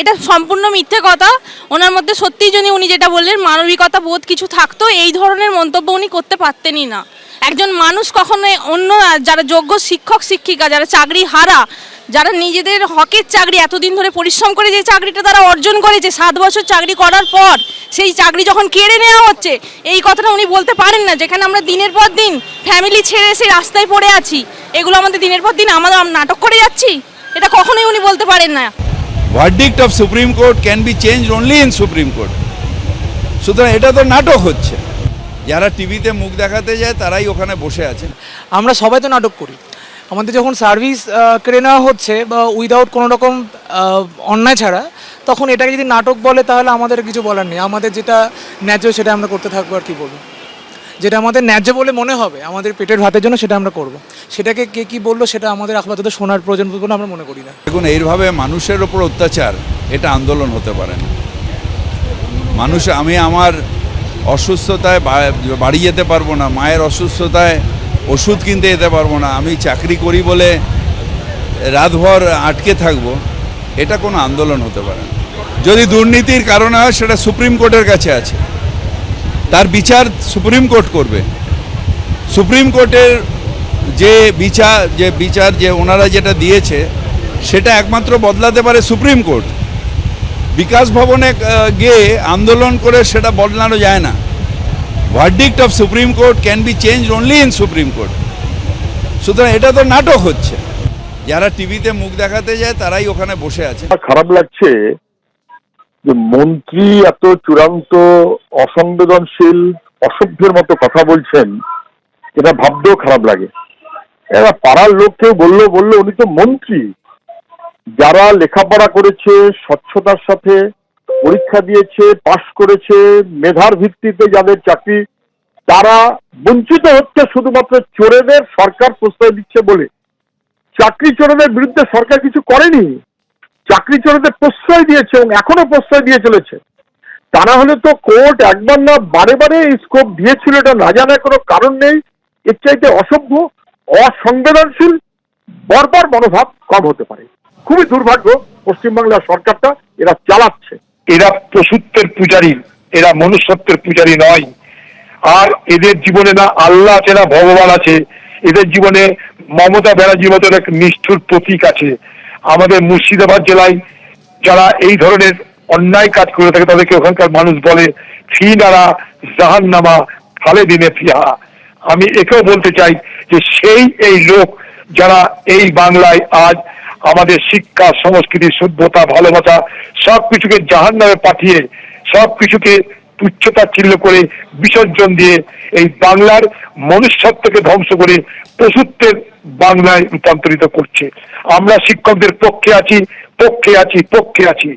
এটা সম্পূর্ণ মিথ্যে কথা। ওনার মধ্যে সত্যিই যদি উনি যেটা বললেন মানবিকতা বোধ কিছু থাকতো, এই ধরনের মন্তব্য উনি করতে পারতেনই না। একজন মানুষ কখনোই অন্য যারা যোগ্য শিক্ষক শিক্ষিকা, যারা চাকরি হারা, যারা নিজেদের হকের চাকরি এতদিন ধরে পরিশ্রম করে যে চাকরিটা তারা অর্জন করেছে, 7 বছর চাকরি করার পর সেই চাকরি যখন কেড়ে নেওয়া হচ্ছে, এই কথাটা উনি বলতে পারেন না। যেখানে আমরা দিনের পর দিন ফ্যামিলি ছেড়ে এসে রাস্তায় পড়ে আছি, এগুলো আমাদের দিনের পর দিন আমরা নাটক করে যাচ্ছি, এটা কখনোই উনি বলতে পারেন না। Verdict of supreme court can be change only in supreme court. সুতরাং এটা তো নাটক হচ্ছে। যারা টিভিতে মুখ দেখাতে যায় তারাই ওখানে বসে আছে। আমরা সবাই তো নাটক করি। আমাদের যখন সার্ভিস কেড়ে নেওয়া হচ্ছে বা উইদাউট কোনো রকম অন্যায় ছাড়া, তখন এটাকে যদি নাটক বলে তাহলে আমাদের কিছু বলার নেই। আমাদের যেটা ন্যায্য সেটা আমরা করতে থাকবো, আর কি বলবো। যেটা আমাদের ন্যায্য বলে মনে হবে আমাদের পেটের ভাতের জন্য, সেটা আমরা করব। সেটাকে কে কী বললো সেটা আমাদের আপাতত শোনার প্রয়োজন বলে আমরা মনে করি না। দেখুন, এইভাবে মানুষের ওপর অত্যাচার, এটা আন্দোলন হতে পারে না। আমি আমার অসুস্থতায় বাড়ি যেতে পারবো না, মায়ের অসুস্থতায় ওষুধ কিনতে যেতে পারবো না, আমি চাকরি করি বলে রাতভর আটকে থাকবো, এটা কোনো আন্দোলন হতে পারে না। যদি দুর্নীতির কারণে হয় সেটা সুপ্রিম কোর্টের কাছে আছে, তার বিচার সুপ্রিম কোর্ট করবে। সুপ্রিম কোর্টের বিচার যে ওনারা যেটা দিয়েছে সেটা একমাত্র বদলাতে পারে সুপ্রিম কোর্ট। বিকাশ ভবনে গিয়ে আন্দোলন করে সেটা বদলানো যায় না। Verdict of supreme court can be change only in supreme court. সুতরাং এটা তো নাটক হচ্ছে। যারা টিভিতে মুখ দেখাতে যায় তারাই ওখানে বসে আছে। খারাপ লাগছে যে মন্ত্রী এত চূড়ান্ত অসংবেদনশীল অসভ্যের মতো কথা বলছেন, এটা ভাবতেও খারাপ লাগে। এবার পাড়ার লোক কেউ বললো উনি তো মন্ত্রী, যারা লেখাপড়া করেছে, স্বচ্ছতার সাথে পরীক্ষা দিয়েছে, পাশ করেছে, মেধার ভিত্তিতে যাদের চাকরি, তারা বঞ্চিত হচ্ছে শুধুমাত্র চোরেদের সরকার প্রশ্রয় দিচ্ছে বলে। চাকরি চোরেদের বিরুদ্ধে সরকার কিছু করেনি, চাকরি চোরেদের প্রশ্রয় দিয়েছে এবং এখনো প্রশ্রয় দিয়ে চলেছে। তা না হলে তো কোর্ট একবার না বারে বারে স্কোপ দিয়েছিল, এটা না জানার কোনো কারণ নেই। এর চাইতে অসভ্য, অসংবেদনশীল, বর্বর মনোভাব কম হতে পারে। খুবই দুর্ভাগ্য পশ্চিমবাংলার সরকারটা এরা চালাচ্ছে। এরা পশুত্বের পূজারী, এরা মনুষ্যত্বের পূজারী নয়। আর এদের জীবনে না আল্লাহ আছে না ভগবান আছে। এদের জীবনে মমতা ব্যানার্জির মতো এক নিষ্ঠুর প্রতীক আছে। আমাদের মুর্শিদাবাদ জেলায় যারা এই ধরনের অন্যায় কাজ করে থাকে তাদেরকে ওখানকার মানুষ বলে ফি নারা জাহান্নামা খালেদিনে ফিহা। আমি একেও বলতে চাই যে এই লোক যারা এই বাংলায় আজ আমাদের শিক্ষা, সংস্কৃতি, সভ্যতা, ভালোবাসা সবকিছুকে জাহান্নামে পাঠিয়ে, সবকিছুকে তুচ্ছতাচ্ছিল্য করে বিসর্জন দিয়ে এই বাংলার মনুষ্যত্বকে ধ্বংস করে পশুত্বের বাংলায় রূপান্তরিত করছে। আমরা শিক্ষকদের পক্ষে আছি, পক্ষে আছি, পক্ষে আছি।